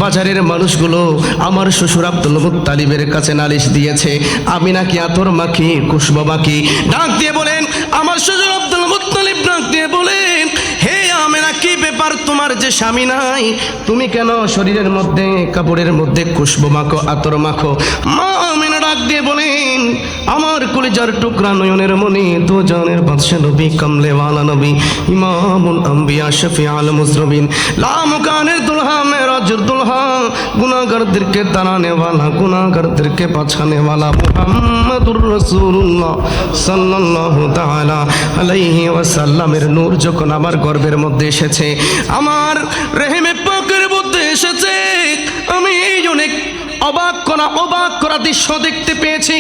বাজারের মানুষগুলো আমার শ্বশুর আব্দুল মুত্তালিবের কাছে নালিশ দিয়েছে আমি নাকি আতর মাখি খুশবু মাখি। ডাক দিয়ে বলেন আমার শ্বশুর আব্দুল মুত্তালিব ডাক দিয়ে বলেন হে আমেনা কি ব্যাপার তোমার যে স্বামী নাই তুমি কেন শরীরের মধ্যে কাপড়ের মধ্যে খুশবু মাখো আতর মাখো? মা আমেনা ডাক দিয়ে বলেন আমার কলিজার টুকরা নয়নের মনি দু জানের বাদশা নবী কামলেওয়ালা নবী ইমামুল আম্বিয়া শফিউল মুজরমিন লামকানের দুলহা মেরাজুর দুলহা গুনাহগারদেরকে তাড়ানে वाला গুনাহগারদেরকে বাঁচানে वाला মুহাম্মাদুর রাসূলুল্লাহ সাল্লাল্লাহু তাআলা আলাইহি ওয়াসাল্লামের নূর যখন আমার গর্ভের মধ্যে এসেছে আমার রহিমে পাকের মধ্যে এসেছে আমি অনেক অবাক করা দৃশ্য দেখতে পেয়েছি।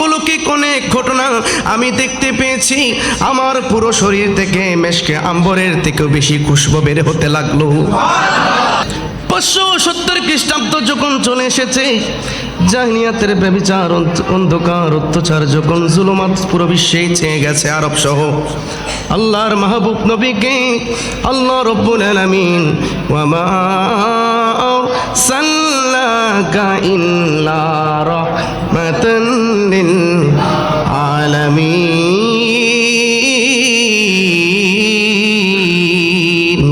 অলৌকিক অনেক ঘটনা আমি দেখতে পেয়েছি। আমার পুরো শরীর থেকে মেশকে আম্বরের থেকেও বেশি খুশবু বের হতে লাগলো। 570 খ্রিস্টাব্দ যখন চলে এসেছে জাহিলিয়াতের ব্যভিচার অন্ধকার অত্যাচার যখন জুলুমাত পুরো বিশ্বে ছেয়ে গেছে আরব সহ আল্লাহর মাহবুব নবীকে আল্লাহ রব্বুল আলামিন ওয়া মা আরসালনাকা ইল্লা রাহমাতান লিল আলামিন।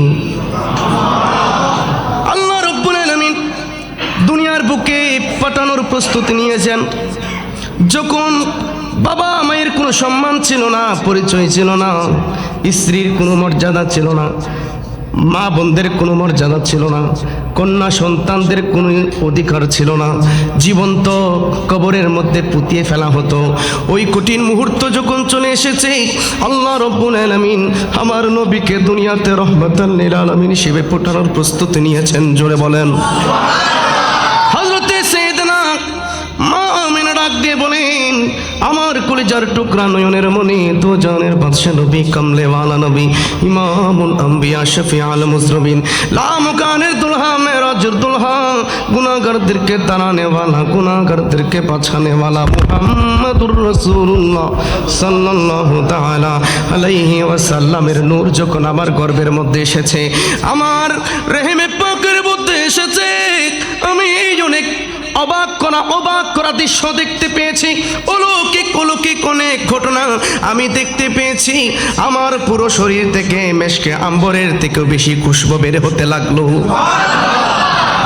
আল্লাহ রব্বুল আলামিন দুনিয়ার বুকে পাঠানোর প্রস্তুতি নিয়েছেন। যখন বাবা মায়ের কোনো সম্মান ছিল না, পরিচয় ছিল না, স্ত্রীর কোনো মর্যাদা ছিল না, মা বোনদের কোনো মর্যাদা ছিল না, কন্যা সন্তানদের কোনো অধিকার ছিল না, জীবন্ত কবরের মধ্যে পুঁতিয়ে ফেলা হতো। ওই কঠিন মুহূর্ত যখন চলে এসেছে আল্লাহ রব্বুল আলামিন আমার নবীকে দুনিয়াতে রহমাতাল লিল আলামিন হিসেবে পাঠানোর প্রস্তুতি নিয়েছেন। জোরে বলেন হযরতে সাইয়েদনা মা আমিনা ডাক দিয়ে বলেন আমার কলিজার টুকরা নয়নের মনি দু জানের বাদশা নবী কামলেওয়ালা নবী ইমামুল আম্বিয়া শফিউল মুজরমিন লামকানের দুলহা মেরাজুর দুলহা গুনাহগারদেরকে তাড়ানে वाला গুনাহগারদেরকে বাঁচানে वाला মুহাম্মাদুর রাসূলুল্লাহ সাল্লাল্লাহু তাআলা আলাইহি ওয়াসাল্লামের নূর যখন আমার গর্ভের মধ্যে এসেছে আমার রহিমে পাকের মধ্যে এসেছে আমি অনেক অবাক করা দৃশ্য দেখতে পেয়েছি। অলৌকিক অনেক ঘটনা আমি দেখতে পেয়েছি। আমার পুরো শরীর থেকে মেশকে আম্বরের থেকেও বেশি খুশবু বের হতে লাগলো।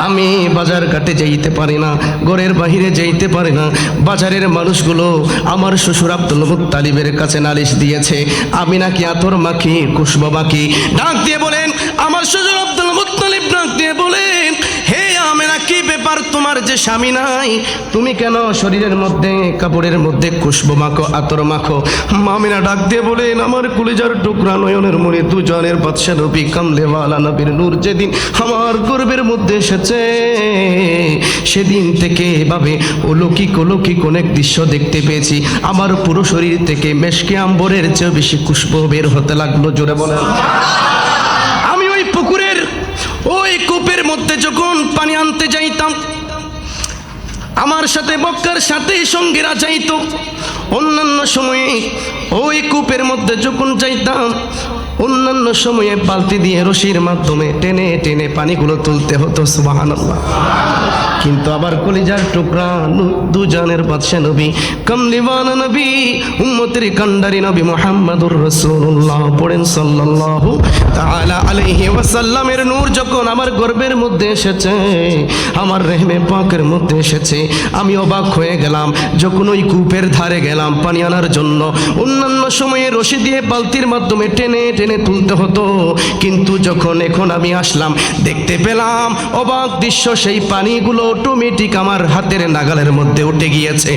আমি বাজার ঘাটে যাইতে পারি না, ঘরের বাহিরে যাইতে পারি না। বাজারের মানুষগুলো আমার শ্বশুর আব্দুল মুত্তালিবের কাছে নালিশ দিয়েছে আমি নাকি আতর মাখি খুশবু মাখি। ডাক দিয়ে বলেন আমার শ্বশুর আব্দুল মুত্তালিব ডাক দিয়ে বলেন হে আমেনা কি ব্যাপার তোমার যে স্বামী নাই তুমি কেন শরীরের মধ্যে কাপড়ের মধ্যে খুশবু মাখো আতর মাখো? আমেনা ডাক দিয়ে বলেন আমার কলিজার টুকরা নয়নের মনি দু জানের বাদশা নবী কামলেওয়ালা নবীর নূর যেদিন আমার গর্ভের মধ্যে এসেছে সেদিন থেকে এভাবে অলৌকিক অনেক দৃশ্য দেখতে পেয়েছি। আমার পুরো শরীর থেকে মেশকে আম্বরের চেয়ে বেশি খুশবু বের হতে লাগলো। জোরে বলেন আমি ওই পুকুরের ওই কূপের মধ্যে যখন পানি আনতে যাইতাম আমার সাথে বক্কার সাথে সঙ্গীরা যাইতো। অন্যান্য সময়ে ওই কূপের মধ্যে যখন যাইতাম অন্যান্য সময়ে বালতি দিয়ে রশির মাধ্যমে টেনে টেনে পানিগুলো তুলতে হতো। সুবহানাল্লাহ। কিন্তু আবার কলিজার টুকরা দু জানের বাদশা নবী কামলিওয়ালা নবী উম্মতের কান্ডারি নবী মুহাম্মাদুর রাসূলুল্লাহ পড়েন সাল্লাল্লাহু তাআলা আলাইহি ওয়াসাল্লামের নূর যখন আমার গর্ভের মধ্যে এসেছে আমার রহিমে পাকের মধ্যে এসেছে আমি অবাক হয়ে গেলাম। যখন ওই কূপের ধারে গেলাম পানি আনার জন্য অন্যান্য সময়ে রশি দিয়ে বালতির মাধ্যমে টেনে টেনে তুলতে হতো, কিন্তু যখন এখন আমি আসলাম দেখতে পেলাম অবাক দৃশ্য, সেই পানিগুলো অটোমেটিক আমার হাতের নাগালের মধ্যে উঠে গিয়েছে।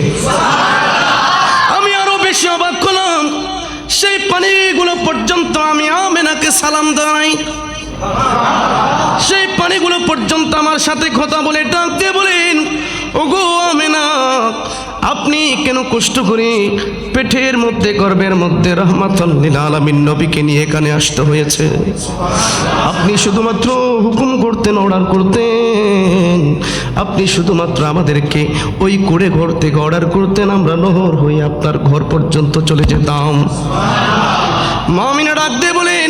আমি আরো বেশি অবাক হলাম। সেই পানিগুলো পর্যন্ত আমি আমেনাকে সালাম জানাই, সেই পানিগুলো পর্যন্ত আমার সাথে কথা বলে ডাক দিয়ে বলেন ওগো আমেনা আপনি কেন কষ্ট করে পেটের মধ্যে গর্ভের মধ্যে রহমাতুল লিল আলামিন নবীকে নিয়ে এখানে আসতে হয়েছে? আপনি শুধুমাত্র হুকুম করতেন, অর্ডার করতেন, আপনি শুধুমাত্র আমাদেরকে ওই কুড়ে ঘর থেকে অর্ডার করতেন, আমরা নহর হয়ে আপনার ঘর পর্যন্ত চলে যেতাম। মা আমিনা ডাক দিয়ে বলেন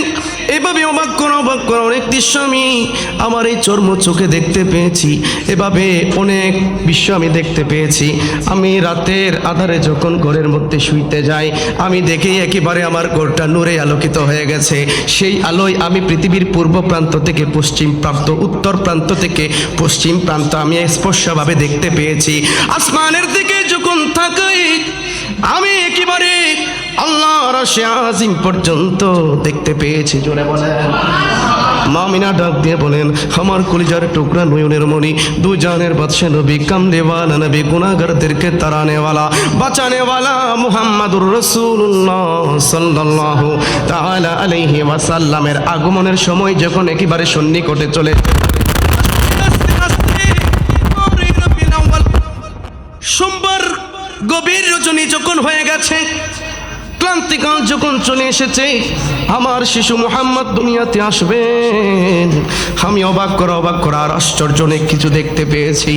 এভাবে অবাক করা অনেক দৃশ্য আমি আমার এই চর্ম চোখে দেখতে পেয়েছি। এভাবে অনেক দৃশ্য আমি দেখতে পেয়েছি। আমি রাতের আধারে যখন ঘরের মধ্যে শুইতে যাই, আমি দেখি একেবারে আমার ঘরটা নূরে আলোকিত হয়ে গেছে। সেই আলোয় আমি পৃথিবীর পূর্ব প্রান্ত থেকে পশ্চিম প্রান্ত, উত্তর প্রান্ত থেকে পশ্চিম প্রান্ত আমি স্পষ্টভাবে দেখতে পেয়েছি। আসমানের দিকে যখন তাকাই, আমি একেবারে আল্লাহর আরশে আজিম পর্যন্ত দেখতে পেয়েছি। জোরে বলেন। মা আমিনা ডাক দিয়ে বলেন, আমার কলিজার টুকরা নয়নের মণি, দু জানের বাদশা নবী, কামলেওয়ালা নবী, গুনাহগারদেরকে তাড়ানেওয়ালা, বাঁচানেওয়ালা মুহাম্মাদুর রাসূলুল্লাহ সাল্লাল্লাহু তাআলা আলাইহি ওয়াসাল্লামের আগমনের সময় যখন একেবারে সন্নিকটে চলে, সোমবার গভীর রজনী যখন হয়ে গেছে, ক্লান্তিকাল যখন চলে এসেছে, আমার শিশু মুহাম্মদ দুনিয়াতে আসবেন, আমি অবাক করা আর আশ্চর্য অনেক কিছু দেখতে পেয়েছি।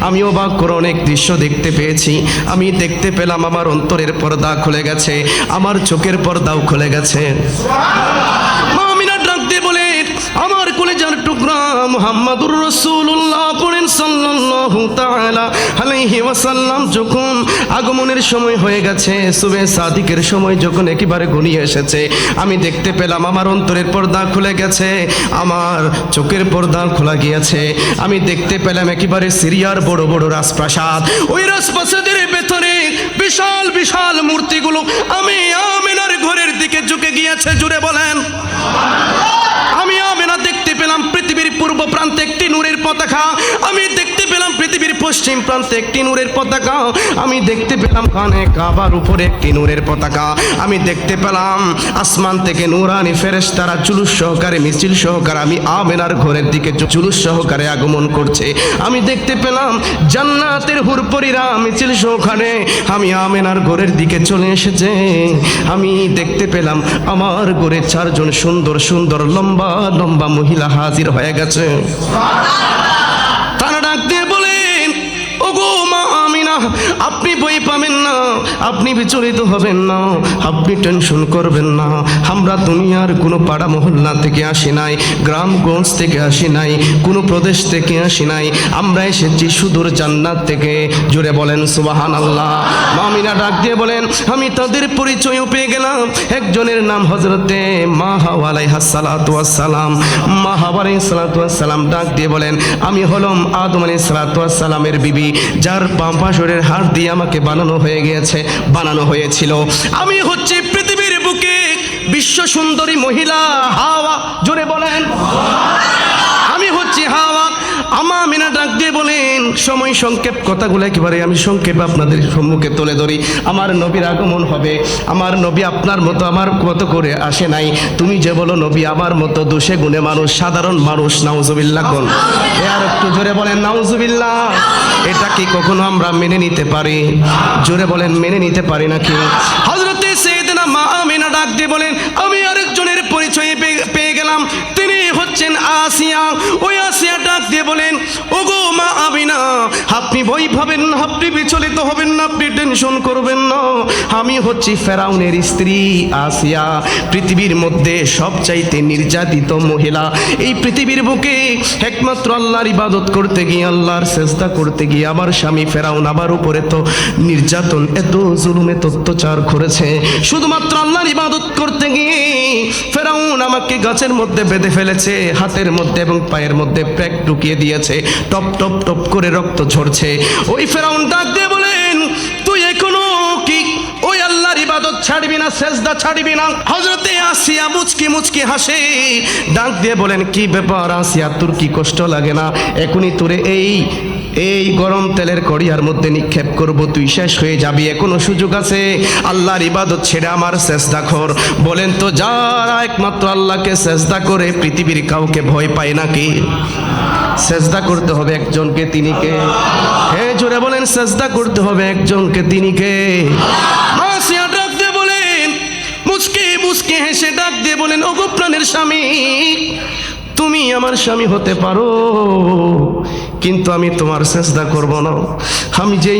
আমি অবাক করা অনেক দৃশ্য দেখতে পেয়েছি। আমি দেখতে পেলাম আমার অন্তরের পর্দা খুলে গেছে, আমার চোখের পর্দাও খুলে গেছে। মা আমিনা ডাক দিয়ে বলে, আমার কলিজার টুকরা মুহাম্মাদুর রাসূলুল্লাহ পড়েন সাল্লাল্লাহু তাআলা আলাইহি ওয়াসাল্লাম যখন আগমনের সময় হয়ে গেছে, সুবে সাদিকের সময় যখন একেবারে ঘনিয়ে এসেছে, আমি দেখতে পেলাম আমার অন্তরের পর্দা খুলে গেছে, আমার চোখের পর্দা খোলা গিয়েছে। আমি দেখতে পেলাম একেবারে সিরিয়ার বড় বড় রাজপ্রাসাদ, ওই রাজপ্রাসাদের ভেতরে বিশাল বিশাল মূর্তিগুলো আমি আমিনার ঘরের দিকে ঝুঁকে গিয়েছে। জুড়ে বলেন। আমি আমিনা দেখতে পেলাম পৃথিবীর পূর্ব প্রান্তে একটি নূরের পতাকা, আমি দেখতে পেলাম পৃথিবীর পশ্চিম প্রান্তে একটি নূরের পতাকা, আমি দেখতে পেলাম খানে কাবার উপরে একটি নূরের পতাকা, আমি দেখতে পেলাম আসমান থেকে নূরানি ফেরেশতারা জুলুস সহকারে, মিছিল সহকারে আমি আমিনার ঘরের দিকে জুলুস সহকারে আগমন করছে। আমি দেখতে পেলাম জান্নাতের হুরপরীরা মিছিল সহকারে আমি আমিনার ঘরের দিকে চলে এসেছে। আমি দেখতে পেলাম আমার ঘরে চারজন সুন্দর সুন্দর লম্বা লম্বা মহিলা হাজির হয়ে গেছে। তারা ডাক দিয়ে বলেন, ওগো মা আমিনা, আপনি ভয় পাবেন না, আপনি বিচলিত হবেন না, আপনি টেনশন করবেন না। আমরা দুনিয়ার কোনো পাড়া মহল্লা থেকে আসি নাই, গ্রামগঞ্জ থেকে আসি নাই, কোনো প্রদেশ থেকে আসি নাই, আমরা এসেছি সুদূর জান্নাত থেকে। জুড়ে বলেন সুবহানাল্লাহ। মা আমিনা ডাক দিয়ে বলেন, আমি তাদের পরিচয়ও পেয়ে গেলাম। একজনের নাম হযরতে মা হাওয়া আলাইহিস সালাতু ওয়াস সালাম। মা হাওয়া আলাইহিস সালাতু ওয়াস সালাম ডাক দিয়ে বলেন, আমি হলাম আদম আলাইহিস সালাতু ওয়াস সালামের বিবি, যার বাম পাশের হাড় দিয়ে আমাকে বানানো হয়েছিল। আমি হচ্ছে পৃথিবীর বুকে বিশ্ব সুন্দরী মহিলা হাওয়া। জোরে বলেন। আমি হচ্ছে হাওয়া। আমা আমিনা ডাক দিয়ে বলেন, সময় সংক্ষেপ, কথাগুলো একেবারে আমি সংক্ষেপে আপনাদের সম্মুখে তুলে ধরি। আমার নবীর আগমন হবে। আমার নবী আপনার মতো আমার মতো করে আসে নাই। তুমি যে বলো নবী আমার মতো দোষে গুণে মানুষ, সাধারণ মানুষ। নাউজুবিল্লাহ কোন আর একটু জোরে বলেন নাউজুবিল্লাহ। এটা কি কখনো আমরা মেনে নিতে পারি? জোরে বলেন, মেনে নিতে পারি নাকি? হযরতে সাইয়েদনা মা আমিনা ডাক দিয়ে বলেন, আমি আরেকজনের পরিচয় পেয়ে গেলাম, তিনি হচ্ছেন আসিয়া। ওই আসিয়া ডাক দিয়ে বলেন, ওগো মা আমিনা, আপনি ভয় পাবেন না, আপনি বিচলিত হবেন না, আপনি টেনশন করবেন না। আমি হচ্ছি ফেরাউনের স্ত্রী আসিয়া, পৃথিবীর মধ্যে সবচাইতে নির্যাতিত মহিলা। এই পৃথিবীর বুকে একমাত্র আল্লাহর ইবাদত করতে গিয়ে, আল্লাহর সেজদা করতে গিয়ে আমার স্বামী ফেরাউন আমার উপরে তো নির্যাতন, এত জুলুম, এত অত্যাচার করেছে। শুধুমাত্র আল্লাহর ইবাদত করতে গিয়ে ফেরাউন আমাকে গাছের মধ্যে বেঁধে ফেলেছে, হাতের মধ্যে এবং পায়ের মধ্যে প্যাক ঢুকিয়ে দিয়েছে, টপ টপ টপ করে রক্ত ঝরছে। ওই ফেরাউন ডাক দিয়ে বলেন, তুই এখনো কি ওই আল্লাহর ইবাদত ছাড়বি না, সেজদা ছাড়বি না? হযরতে আসিয়া মুচকি মুচকি হাসে, ডাক দিয়ে বলেন, কি ব্যাপার আসিয়া, তোর কি কষ্ট লাগে না? এখনই তোরে এই গরম তেলের কড়িয়ার মধ্যে নিক্ষেপ করব, তুই শেষ হয়ে যাবি, এখনো সুযোগ আছে। আল্লাহর ইবাদত ছেড়ে আমার সেজদা কর। বলেন তো, যারা একমাত্র আল্লাহকে সেজদা করে পৃথিবীর কাউকে ভয় পায় নাকি? সেজদা করতে হবে একজনকে, তিনি কে? হে জোরে বলেন, সেজদা করতে হবে একজনকে, তিনি কে? আসিয়া ডাক দিয়ে বলেন, মুচকি মুচকি হেসে ডাক দিয়ে বলেন, ওগো প্রাণের স্বামী, তুমি আমার স্বামী হতে পারো, কিন্তু আমি তোমার সিজদা করব না। আমি যে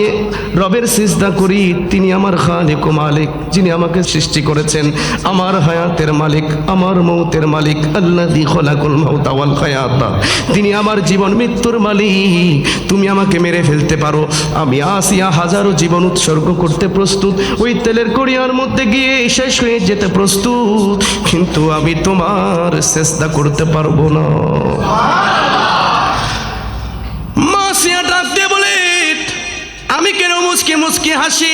রবের সিজদা করি তিনি আমার খালিক ও মালিক, যিনি আমাকে সৃষ্টি করেছেন, আমার হায়াতের মালিক, আমার মৌতের মালিক, আল্লাযী খলাকুল মাউতা ওয়াল হায়াতা, তিনি আমার জীবন মৃত্যুর মালিক। তুমি আমাকে মেরে ফেলতে পারো, আমি আসিয়া হাজারো জীবন উৎসর্গ করতে প্রস্তুত, ওই তেলের কড়িয়ার মধ্যে গিয়ে শেষ হয়ে যেতে প্রস্তুত, কিন্তু আমি তোমার সিজদা করতে পারবো না। মাসিয়া ডাক দিয়ে বলে, আমি কেন মুচকে মুচকে হাসি?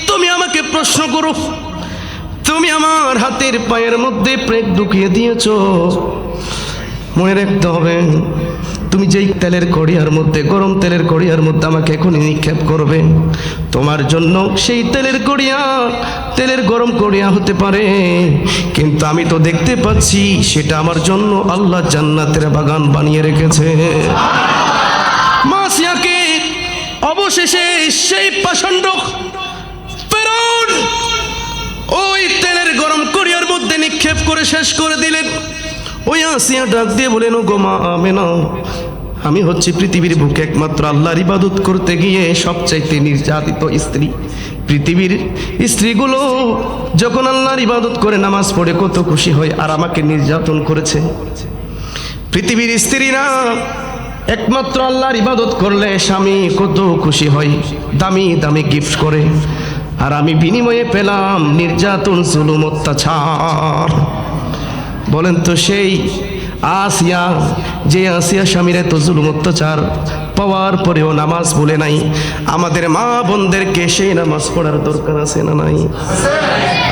তুমি আমাকে প্রশ্ন করো। তুমি আমার হাতের পায়ের মধ্যে প্রেক ঢুকিয়ে দিয়েছো। মনে রাখতে হবে, তুমি যেই তেলের কড়িয়ার মধ্যে, গরম তেলের কড়িয়ার মধ্যে আমাকে এখনই নিক্ষেপ করবে, তোমার জন্য সেই তেলের গরম কড়িয়া হতে পারে, কিন্তু আমি তো দেখতে পাচ্ছি সেটা আমার জন্য আল্লাহ জান্নাতের বাগান বানিয়ে রেখেছে। মাসিয়াকে অবশেষে সেই পাষণ্ড ফেরাউন ওই তেলের গরম কড়িয়ার মধ্যে নিক্ষেপ করে শেষ করে দিলেন। ওই আসিয়া ডাক দিয়ে বলেন, ও গো মা আমেনা, আমি হচ্ছি পৃথিবীর বুকে একমাত্র আল্লাহর ইবাদত করতে গিয়ে সবচাইতে নির্যাতিত স্ত্রী। পৃথিবীর স্ত্রীগুলো যখন আল্লাহর ইবাদত করে নামাজ পড়ে কত খুশি হয়, আর আমাকে নির্যাতন করেছে। পৃথিবীর স্ত্রীরা একমাত্র আল্লাহর ইবাদত করলে স্বামী কত খুশি হয়, দামি দামি গিফট করে, আর আমি বিনিময়ে পেলাম নির্যাতন, জুলুম, অত্যাচার। বলেন তো সেই আসিয়া, যে আসিয়া স্বামীর এত জুলুম অত্যাচার পাওয়ার পরেও নামাজ ভুলে নাই, আমাদের মা বোনদেরকে সেই নামাজ পড়ার দরকার আছে না নাই?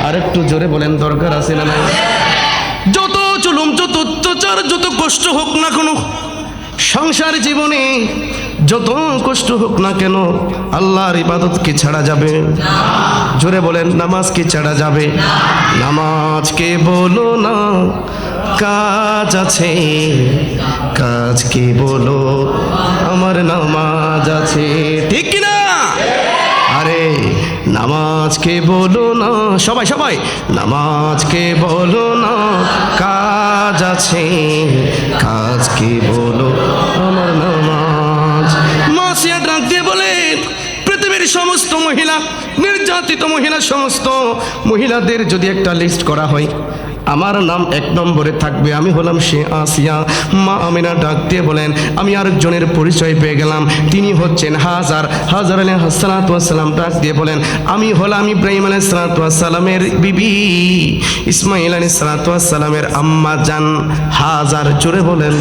আর একটু জোরে বলেন, দরকার আছে না নাই? যত জুলুম, যত অত্যাচার, যত কষ্ট হোক না কেন সংসার জীবনে, যত কষ্ট হোক না কেন, আল্লাহর ইবাদত কি ছাড়া যাবে? জোরে বলেন, নামাজ কি ছাড়া যাবে? নামাজকে বলো না কাজ আছে, কাজকে বলো আমার নামাজ আছে, ঠিক কিনা? আরে নামাজকে বলো না, সবাই সবাই, নামাজকে বলো না কাজ আছে, কাজকে বলো আমার নামাজ। মাসিয়া ডাক দিয়ে বলে, পৃথিবীর সমস্ত মহিলা, নির্যাতিত মহিলা, সমস্ত মহিলাদের যদি একটা লিস্ট করা হয়, আমার নাম 1 নম্বরে থাকবে। আমি হলাম সে আসিয়া। মা আমিনা ডাক দিয়ে বলেন, আমি আরেকজনের পরিচয় পেয়ে গেলাম, তিনি হচ্ছেন হাজার। হাজার আলাইহিস সালাতু ওয়াস সালাম ডাক দিয়ে বলেন, আমি হলাম ইব্রাহিম আলাইহিস সালাতু ওয়াস সালামের বিবি, ইসমাইল আলাইহিস সালাতু ওয়াস সালামের আম্মা জান হাজার। জোরে বলেন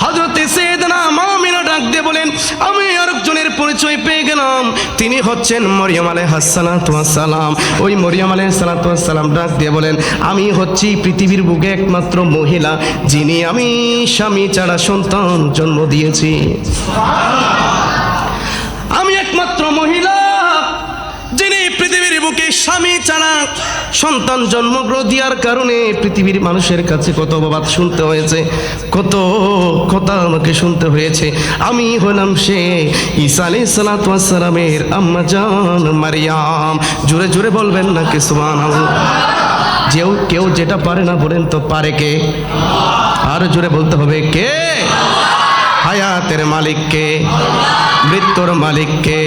হযরত সাইয়েদনা মা আমিনা ডাক দিয়ে বলেন, আমি আরেকজনের পরিচয় পেয়ে গেলাম, তিনি হচ্ছেন মরিয়ম আলাইহিস সালাতু ওয়াস সালাম। ওই মরিয়ম আলাইহিস সালাতু ওয়াস সালাম ডাক দিয়ে বলেন, আমি হচ্ছি পৃথিবীর বুকে একমাত্র মহিলা যিনি আমি স্বামী ছাড়া সন্তান জন্ম দিয়েছি। আমি একমাত্র মহিলা যিনি পৃথিবীর বুকে স্বামী ছাড়া সন্তান জন্ম দেওয়ার কারণে পৃথিবীর মানুষের কাছে কত অপবাদ শুনতে হয়েছে, কত কথা আমাকে শুনতে হয়েছে। আমি হলাম সে ঈসা আলাইহিস সালাতু ওয়াস সালামের আম্মা জান মারিয়াম। জোরে জোরে বলবেন না কি সুবহানাল্লাহ? কেউ যেটা পারে না বলেন তো পারে কে? আর জোরে বলতে হবে কে? হায়াতের মালিককে, মৃত্যুর মালিককে,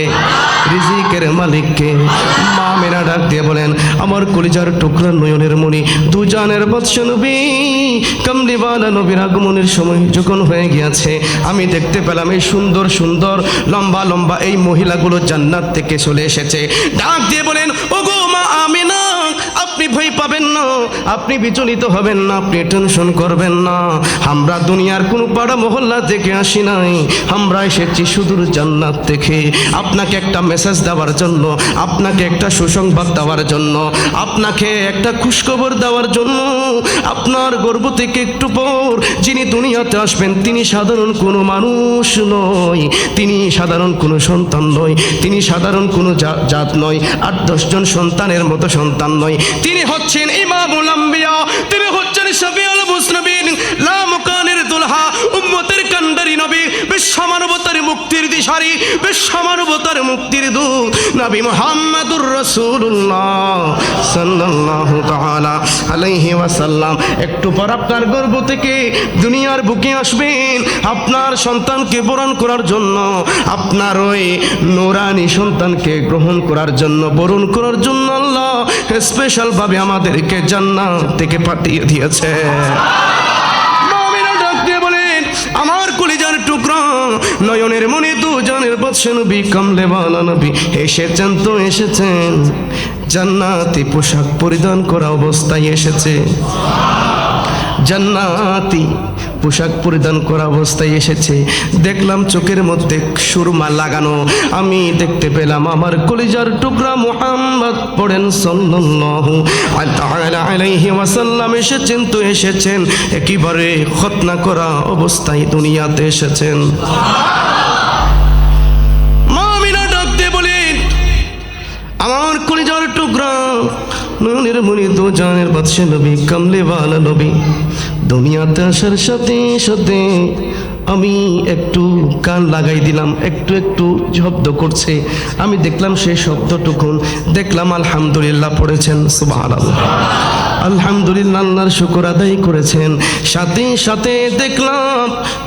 রিজিকের মালিককে। মা মেরা ডাক দিয়ে বলেন, আমার কলিজার টুকরা নয়নের মণি, দুজানের বাদশা নবী কামলিওয়ালা নবীর আগমনের সময় যখন হয়ে গিয়েছে, আমি দেখতে পেলাম এই সুন্দর সুন্দর লম্বা লম্বা এই মহিলাগুলো জান্নাত থেকে চলে এসেছে। ডাক দিয়ে বলেন, ওগো মা আমিনা, আপনি ভয় পাবেন না, আপনি বিচলিত হবেন না, আপনি টেনশন করবেন না। আমরা দুনিয়ার কোন পাড়া মহল্লা থেকে আসি নাই, আমরা এসেছি সুদূর জান্নাত থেকে আপনাকে একটা মেসেজ দেওয়ার জন্য, আপনাকে একটা সুসংবাদ দেওয়ার জন্য, আপনাকে একটা খুশখবর দেওয়ার জন্য। আপনার গর্ভ থেকে একটু পর যিনি দুনিয়াতে আসবেন তিনি সাধারণ কোনো মানুষ নয়, তিনি সাধারণ কোনো সন্তান নয়, তিনি সাধারণ কোনো জাত নয়, 8-10 জন সন্তানের মতো সন্তান নয়, তিনি হচ্ছেন ইমামুল আম্বিয়া, তিনি হচ্ছেন শফিউল মুজনিবিন, লা মুকানের দুলহা, উম্মতের কান্ডারি নবী, বিশ্ব মানবতার মুক্তির দিশা অভিসারী বিশ্ব মানবতার মুক্তির দূত নবী মুহাম্মদুর রাসূলুল্লাহ সাল্লাল্লাহু তাআলা আলাইহি ওয়াসাল্লাম একটু পর আপনার গর্ভ থেকে দুনিয়ার বুকে আসবেন আপনার সন্তানকে বরণ করার জন্য, আপনার ওই নূরানি সন্তানকে গ্রহণ করার জন্য, বরণ করার জন্য আল্লাহ স্পেশাল ভাবে আমাদেরকে জান্নাত থেকে পাঠিয়ে দিয়েছে। মুমিনরা ডাক দিয়ে বলেন, আমার কলিজার টুকরা নয়নের মনি দু জানের বাদশা নবী কামলেওয়ালা নবী এসেছেন তো এসেছেন, জান্নাতি পোশাক পরিধান করা অবস্থায় এসেছে, জান্নাতি পোশাক পরিধান করা অবস্থায় এসেছে। দেখলাম চোখের মধ্যে সুরমা লাগানো, আমি দেখতে পেলাম আমার কলিজার টুকরা মুহাম্মদ পড়েন সাল্লাল্লাহু আলাইহি ওয়াসাল্লাম এসেছেন তো এসেছেন, একেবারে খতনা করা অবস্থায় দুনিয়াতে এসেছেন। মুমিনা ডাক দিয়ে বলেন, আমার কলিজার টুকরা নয়নের মনি দু জানের বাদশা নবী কামলেওয়ালা নবী দুনিয়াতে আসার সাথে সাথে আমি একটু কান লাগাই দিলাম, একটু একটু শব্দ করছে, আমি দেখলাম সেই শব্দটুকুন, দেখলাম আলহামদুলিল্লাহ পড়েছেন, সুবহানাল্লাহ আলহামদুলিল্লাহ আল্লাহর শুকর আদায় করেছেন, সাথে সাথে দেখলাম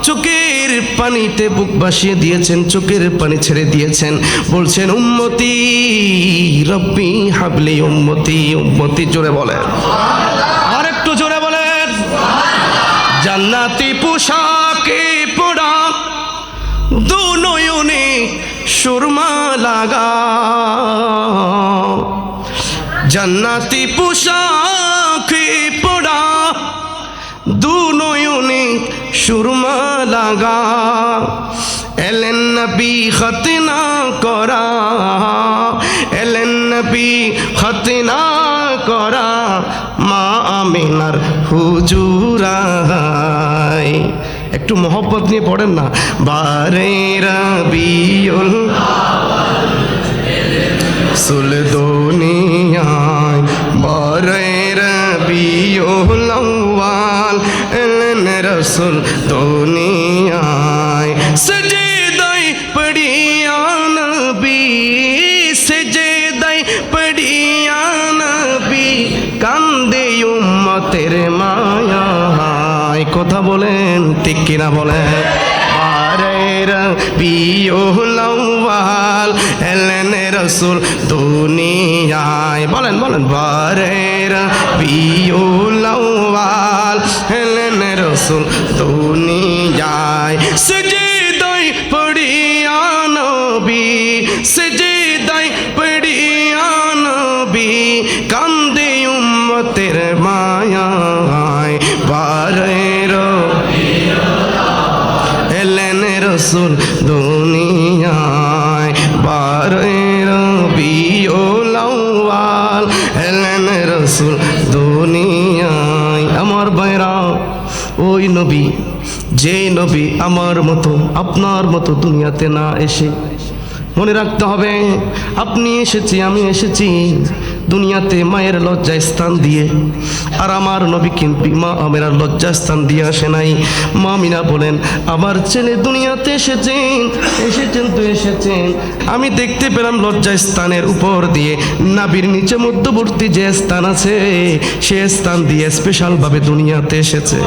চোখের পানিতে বুক ভাসিয়ে দিয়েছেন, চোখের পানি ছেড়ে দিয়েছেন, বলছেন উম্মতি রব্বি হাবলি উম্মতি উম্মতি, জোরে বলেন, আর একটু জোরে বলেন। জান্নাতি পোশাকে পড়া দু নয়নে সুরমা লাগা, জান্নাতি পোশাকে পড়া দু নয়নে সুরমা লাগা, এলেন নবী খতনা করা, এলেন নবী খতনা করা মা আমিনার হুজুরায়। একটু মোহব্বত নিয়ে পড়েন না, বারে রবিউল সুল দুনিয়ায়, বারে রবিউল আউয়াল এলেন রাসূল দুনিয়ায়, সজদায় পড়িয়া নবী, সজদায় পড়িয়া নবী, কান্দে উম্মতের মায়ায়। কথা বলেন ঠিক কিনা বলেন। বারে রবিউল আউয়াল এলেন রাসূল দুনিয়ায়, বলেন বলেন, বারে রবিউল আউয়াল এলেন রাসূল দুনিয়ায়, সজদায় পড়িয়া নবী, সজদায় পড়িয়া নবী, কান্দে উম্মতের মায়ায়, বারে এলেন রাসূল দুনিয়ায়, বারে রবিউল আউয়াল এলেন রাসূল দুনিয়ায়। আমার ভাইরা, ওই নবী, যে নবী আমার মতো আপনার মতো দুনিয়াতে না এসে, মনে রাখতে হবে আপনি এসেছি আমি এসেছি দুনিয়াতে মায়ের লজ্জা স্থান দিয়ে, আর আমার নবী কিন্তু মা আমেরার লজ্জা স্থান দিয়ে আসে নাই। মা মিনা বলেন, আমার ছেলে দুনিয়াতে এসেছেন তো এসেছেন, আমি দেখতে পেলাম লজ্জা স্থানের উপর দিয়ে নাভির নিচে মধ্যবর্তী যে স্থান আছে সে স্থান দিয়ে স্পেশাল ভাবে দুনিয়াতে এসেছে।